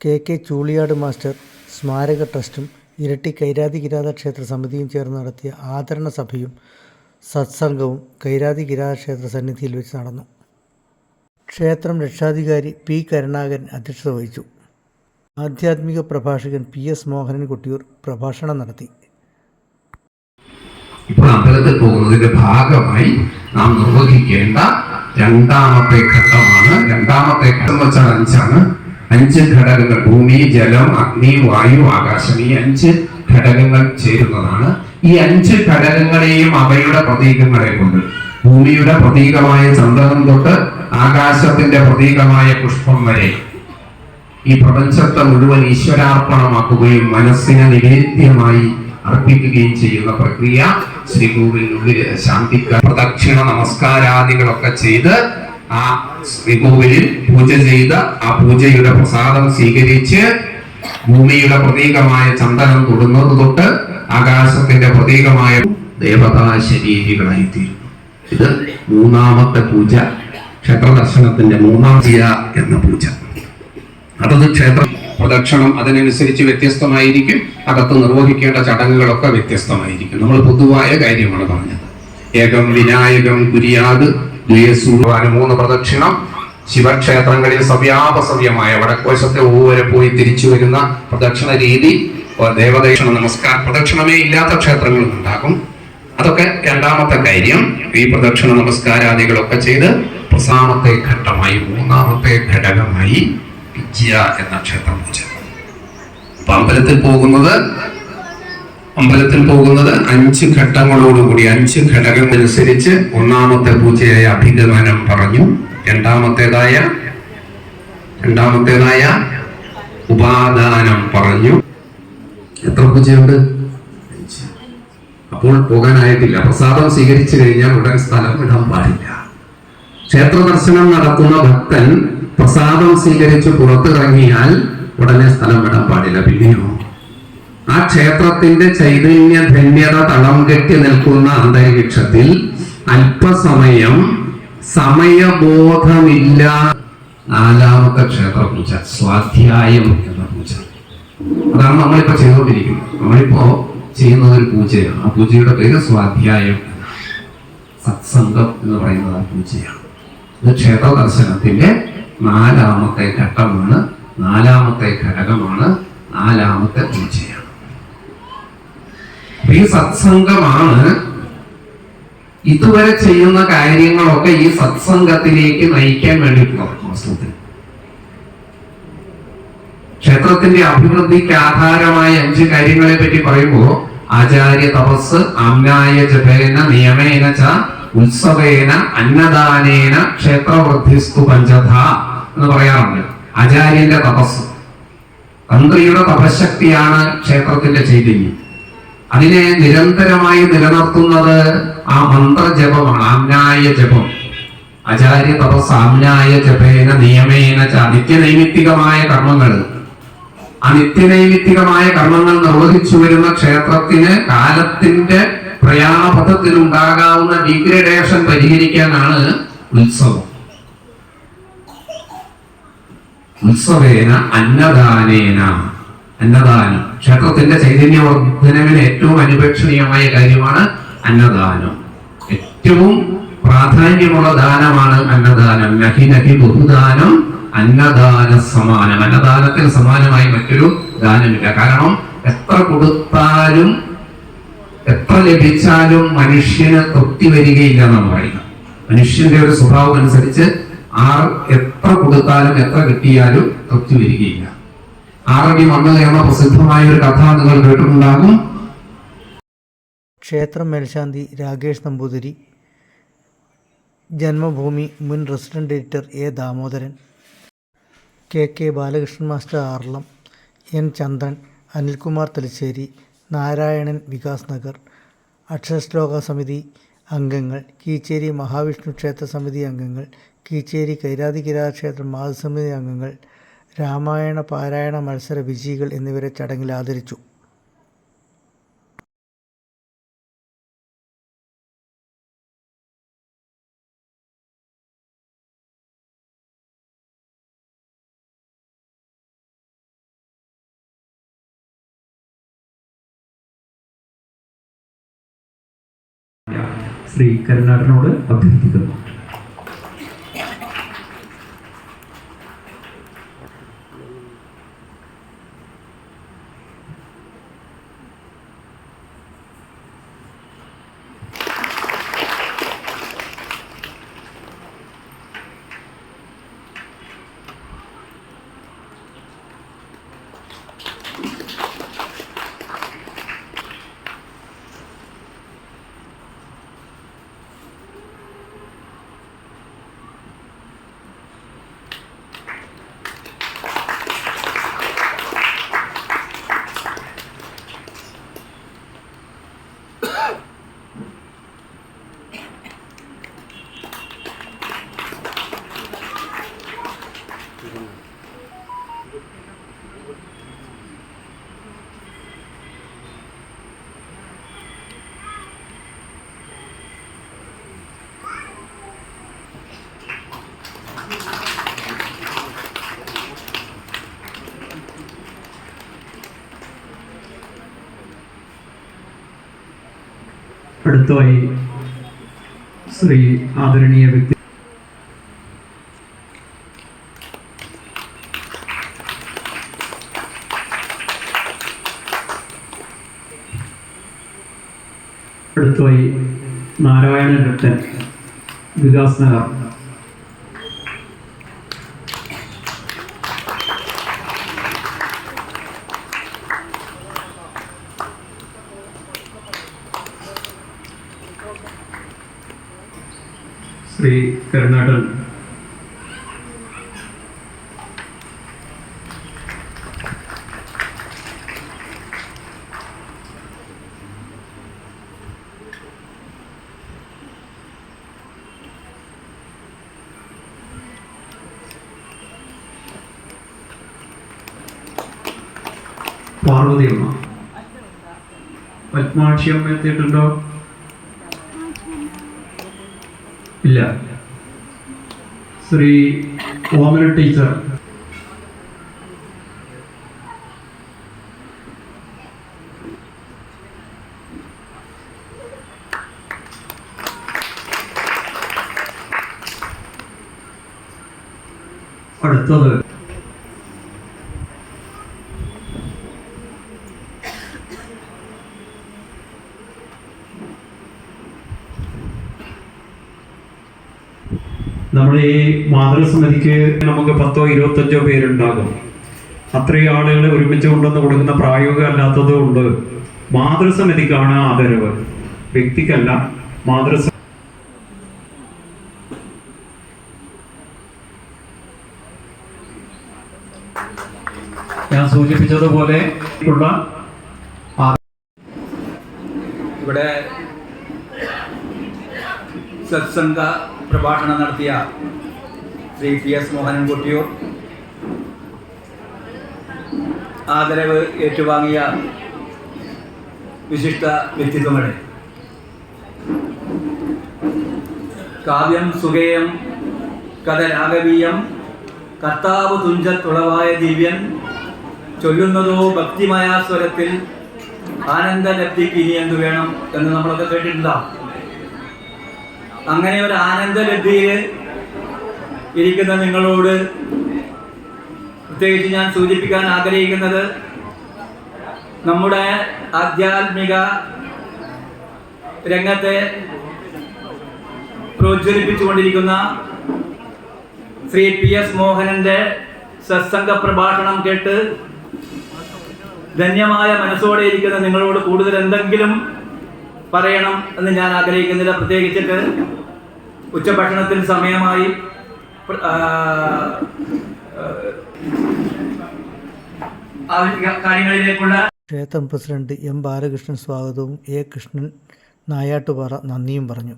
K Chooliyad master സ്മാരക ട്രസ്റ്റും ഇരട്ടി കൈരാതി ക്ഷേത്ര സമിതിയും ചേർന്ന് നടത്തിയ ആദരണ സഭയും സത്സംഗവും കൈരാതി ക്ഷേത്ര സന്നിധിയിൽ വെച്ച് നടന്നു. ക്ഷേത്രം രക്ഷാധികാരി പി. കരുണാകരൻ അധ്യക്ഷത വഹിച്ചു. ആധ്യാത്മിക പ്രഭാഷകൻ PS മോഹനൻ കൊട്ടിയൂർ പ്രഭാഷണം നടത്തി. ഇപ്പോൾ അമ്പലത്തിൽ പോകുന്നതിന്റെ ഭാഗമായി നാം നിർവഹിക്കേണ്ട രണ്ടാമത്തെ ഘട്ടമാണ്. രണ്ടാമത്തെ ഘട്ടം വെച്ചാൽ 5 5 ഘടകങ്ങൾ: ഭൂമി, ജലം, അഗ്നി, വായു, ആകാശം. ഈ 5 ഘടകങ്ങൾ ചേരുന്നതാണ്. ഈ 5 ഘടകങ്ങളെയും അവയുടെ പ്രതീകങ്ങളെ കൊണ്ട്, ഭൂമിയുടെ പ്രതീകമായ ചന്ദ്രൻ തൊട്ട് ആകാശത്തിന്റെ പ്രതീകമായ പുഷ്പം വരെ ഈ പ്രപഞ്ചത്തെ മുഴുവൻ ഈശ്വരാർപ്പണമാക്കുകയും മനസ്സിനെ നിവേദ്യമായി അർപ്പിക്കുകയും ചെയ്യുന്ന പ്രക്രിയ ശ്രീകോവിലിനുള്ളിൽ ശാന്തിക്ക പ്രദക്ഷിണ നമസ്കാരാദികളൊക്കെ ചെയ്ത് ആ ശ്രീകോവിലിൽ പൂജ ചെയ്ത് ആ പൂജയുടെ പ്രസാദം സ്വീകരിച്ച് ഭൂമിയുടെ പ്രതീകമായ ചന്ദനം തൊടുന്നത് തൊട്ട് ആകാശത്തിന്റെ പ്രതീകമായ ദേവതാ ശരീരികളായി തീരുന്നു. ഇത് 3ാമത്തെ പൂജ, ക്ഷേത്ര ദർശനത്തിന്റെ 3ാം എന്ന പൂജ. അതത് ക്ഷേത്ര പ്രദക്ഷിണം അതിനനുസരിച്ച് വ്യത്യസ്തമായിരിക്കും. അകത്ത് നിർവഹിക്കേണ്ട ചടങ്ങുകളൊക്കെ വ്യത്യസ്തമായിരിക്കും. നമ്മൾ പൊതുവായ കാര്യമാണ് പറഞ്ഞത്. ഏകം വിനായകം കുര്യാത് 3 പ്രദക്ഷിണം. ശിവക്ഷേത്രങ്ങളിൽ സവ്യാപസവ്യമായ വടക്കുവശത്തെ വരെ പോയി തിരിച്ചു വരുന്ന പ്രദക്ഷിണ രീതി, ദേവദക്ഷിണ നമസ്കാര പ്രദക്ഷിണമേ ഇല്ലാത്ത ക്ഷേത്രങ്ങളും ഉണ്ടാകും. അതൊക്കെ 2ാമത്തെ കാര്യം. ഈ പ്രദക്ഷിണ നമസ്കാരാദികളൊക്കെ ചെയ്ത് പ്രസാമത്തെ ഘട്ടമായി 3ാമത്തെ ഘടകമായി വിദ്യ എന്ന ക്ഷേത്രം പൂജ. അപ്പൊ അമ്പലത്തിൽ പോകുന്നത് 5 ഘട്ടങ്ങളോടുകൂടി 5 ഘടകങ്ങൾ അനുസരിച്ച് 1ാമത്തെ പൂജയായ അഭിഗമനം പറഞ്ഞു. രണ്ടാമത്തേതായ ഉപാദാനം പറഞ്ഞു. എത്ര പൂജയുണ്ട്? 5. അപ്പോൾ പോകാനായിട്ടില്ല. പ്രസാദം സ്വീകരിച്ചു കഴിഞ്ഞാൽ ഉടൻ സ്ഥലം വിടാൻ പാടില്ല. ക്ഷേത്ര ദർശനം നടത്തുന്ന ഭക്തൻ പ്രസാദം സ്വീകരിച്ച് പുറത്തിറങ്ങിയാൽ ഉടനെ സ്ഥലം വിടാൻ പാടില്ല. പിന്നെയോ ആ ക്ഷേത്രത്തിന്റെ ചൈതന്യ ധന്യത തളം കെട്ടി നിൽക്കുന്ന അന്തരീക്ഷത്തിൽ അല്പസമയം സമയബോധമില്ല. 4ാമത്തെ ക്ഷേത്ര പൂജ സ്വാധ്യായം എന്ന പൂജ. അതാണ് നമ്മളിപ്പോ ചെയ്തുകൊണ്ടിരിക്കുന്നത്. നമ്മളിപ്പോ ചെയ്യുന്നത് ഒരു പൂജയാണ്. ആ പൂജയുടെ പേര് സ്വാധ്യായം. സത്സംഗം എന്ന് പറയുന്നത് ആ പൂജയാണ്. ഇത് ക്ഷേത്ര ദർശനത്തിന്റെ 4ാമത്തെ ഘട്ടമാണ്, 4ാമത്തെ ഘടകമാണ്, 4ാമത്തെ പൂജയാണ്. ഈ സത്സംഗമാണ് ഇതുവരെ ചെയ്യുന്ന കാര്യങ്ങളൊക്കെ ഈ സത്സംഗത്തിലേക്ക് നയിക്കാൻ വേണ്ടിയിട്ടുള്ളത്. വാസ്തവത്തിൽ ക്ഷേത്രത്തിന്റെ അഭിവൃദ്ധിക്ക് ആധാരമായ 5 കാര്യങ്ങളെ പറ്റി പറയുമ്പോൾ ആചാര്യ തപസ്, ആമ്നായ ജപേന നിയമേന ച ഉത്സവേന അന്നദാനേന ക്ഷേത്രവൃദ്ധിസ്തു പഞ്ചധ എന്ന് പറയാറുണ്ട്. ആചാര്യന്റെ തപസ്, തന്ത്രിയുടെ തപശക്തിയാണ് ക്ഷേത്രത്തിന്റെ ചൈതന്യം. അതിനെ നിരന്തരമായി നിലനിർത്തുന്നത് ആ മന്ത്രജപമാണ്, ആമ്നായ ജപം. ആചാര്യ തപസ് ആമ്നായ ജപേന നിയമേന ച. നിത്യനൈമിത്തികമായ കർമ്മങ്ങൾ, ആ നിത്യനൈമിത്തികമായ കർമ്മങ്ങൾ നിർവഹിച്ചു വരുന്ന ക്ഷേത്രത്തിന് കാലത്തിന്റെ പ്രയാണപഥത്തിൽ ഉണ്ടാകാവുന്ന ഡീഗ്രഡേഷൻ പരിഹരിക്കാനാണ് ഉത്സവം. ഉത്സവേന അന്നദാനേന. അന്നദാനം ക്ഷേത്രത്തിന്റെ ചൈതന്യവർദ്ധനവിന് ഏറ്റവും അനുപേക്ഷണീയമായ കാര്യമാണ് അന്നദാനം. ഏറ്റവും പ്രാധാന്യമുള്ള ദാനമാണ് അന്നദാനം. നഹി നഹി ബഹുദാനം അന്നദാന സമാനം. അന്നദാനത്തിന് സമാനമായി മറ്റൊരു ദാനമില്ല. കാരണം എത്ര കൊടുത്താലും എത്ര ലഭിച്ചാലും മനുഷ്യന് തൃപ്തി വരികയില്ല എന്നാണ് പറയുന്നത്. മനുഷ്യന്റെ ഒരു സ്വഭാവം അനുസരിച്ച് എത്ര കൊടുത്താലും എത്ര കിട്ടിയാലും തൃപ്തി വരികയില്ല. ആറടി മണ്ണ് എന്ന പ്രസിദ്ധമായ ഒരു കഥ നിങ്ങൾ കേട്ടിട്ടുണ്ടാകും. ക്ഷേത്രം മേൽശാന്തി രാകേഷ് നമ്പൂതിരി, ജന്മഭൂമി മുൻ resident editor A. Damodaran, K Balakrishnan master Aralam, N. ചന്ദ്രൻ, അനിൽകുമാർ തലശ്ശേരി, നാരായണൻ വികാസ് നഗർ, അക്ഷരശ്ലോക സമിതി അംഗങ്ങൾ, കീച്ചേരി മഹാവിഷ്ണു ക്ഷേത്ര സമിതി അംഗങ്ങൾ, കീച്ചേരി കൈരാതി ക്ഷേത്ര മാതൃസമിതി അംഗങ്ങൾ, രാമായണ പാരായണ മത്സര വിജയികൾ എന്നിവരെ ചടങ്ങിൽ ആദരിച്ചു. ശ്രീ കരുണാടനോട് അഭ്യർത്ഥിക്കുന്നു. അടുത്തതായി ശ്രീ ആദരണീയ വ്യക്തി അടുത്തതായി നാരായണൻ രട്ടൻ, വികാസ് നഗർ. ശ്രീ കരുണാടൻ, പാർവതിയമ്മ. പത്മാക്ഷിയമ്മ എത്തിയിട്ടുണ്ടോ? ഇല്ല. ശ്രീ ഓമന ടീച്ചർ, അടുത്തത് നമ്മുടെ ഈ മാതൃസമിതിക്ക് നമുക്ക് 10 or 25 പേരുണ്ടാകും. അത്രയും ആളുകളെ ഒരുമിച്ച് കൊണ്ടുവന്ന് കൊടുക്കുന്ന പ്രായോഗിക അല്ലാത്തത് കൊണ്ട് മാതൃസമിതിക്കാണ് ആദരവ്, വ്യക്തിക്കല്ല. മാതൃസമിതി ഞാൻ സൂചിപ്പിച്ചതുപോലെ ഇവിടെ സത്സംഗ പ്രഭാഷണം നടത്തിയ ശ്രീ PS മോഹനൻ കൊട്ടിയൂർ, ആദരവ് ഏറ്റുവാങ്ങിയ വിശിഷ്ട വ്യക്തിത്വങ്ങളെ, കാവ്യം സുഗേയം കഥ രാഗവീയം കർത്താവ് തുഞ്ചത്തുളവായ ദിവ്യൻ ചൊല്ലുന്നതോ ഭക്തിമയ സ്വരത്തിൽ ആനന്ദലബ്ധിക്ക് ഇനി എന്തു വേണം എന്ന് നമ്മളൊക്കെ കേട്ടിട്ടുണ്ടാവും. അങ്ങനെ ഒരു ആനന്ദലബ്ധിയിൽ ഇരിക്കുന്ന നിങ്ങളോട് പ്രത്യേകിച്ച് ഞാൻ സൂചിപ്പിക്കാൻ ആഗ്രഹിക്കുന്നത് നമ്മുടെ ആധ്യാത്മിക രംഗത്തെ പ്രോജ്വലിപ്പിച്ചുകൊണ്ടിരിക്കുന്ന ശ്രീ PS മോഹനന്റെ സത്സംഗ പ്രഭാഷണം കേട്ട് ധന്യമായ മനസ്സോടെ ഇരിക്കുന്ന നിങ്ങളോട് കൂടുതൽ എന്തെങ്കിലും പറയണം എന്ന് ഞാൻ ആഗ്രഹിക്കുന്നില്ല. പ്രത്യേകിച്ചിട്ട് ഉച്ചഭക്ഷണത്തിന് സമയമായി. കാര്യങ്ങളിലേക്കുള്ള ക്ഷേത്രം പ്രസിഡന്റ് M. ബാലകൃഷ്ണൻ സ്വാഗതവും A. കൃഷ്ണൻ നായാട്ടുപാറ നന്ദിയും പറഞ്ഞു.